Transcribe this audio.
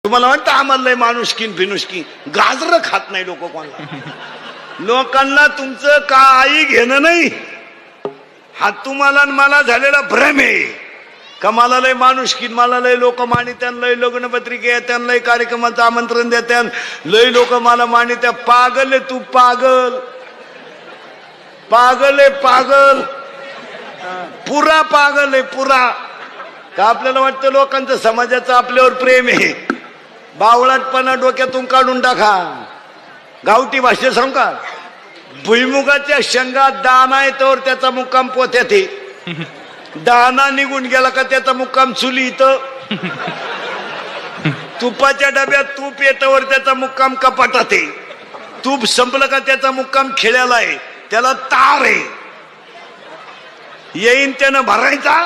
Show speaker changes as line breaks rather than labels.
तुम्हाला वाटतं आम्हाला लय माणुसकीन फिनुसकी गाजर खात नाही लोक कोणाला. लोकांना तुमचं काही घेणं नाही. हा तुम्हाला मला झालेला भ्रम आहे का मला लय माणुसकीन, मला लय लोक मानित्यान, लय लग्नपत्रिके येत्यान, लय कार्यक्रमाचं आमंत्रण देत्यान, लय लोक मला मानित्या. पागल आहे तू, पागल पागल आहे, पागल पुरा पागल आहे पुरा. का आपल्याला वाटतं लोकांचं समाजाचं आपल्यावर प्रेम आहे. बावळाटपणा डोक्यातून काढून टाका. गावठी भाषेत सांग का, भुईमुगाच्या शेंगा दाना येतोवर त्याचा मुक्काम पोत्यात आहे. दाना निघून गेला का त्याचा मुक्काम चुली इथं. तुपाच्या डब्यात तूप येतोवर त्याचा मुक्काम कपाटात आहे. तूप संपलं का त्याचा मुक्काम खेळ्याला आहे. त्याला तार आहे. येईन त्यानं भरायचा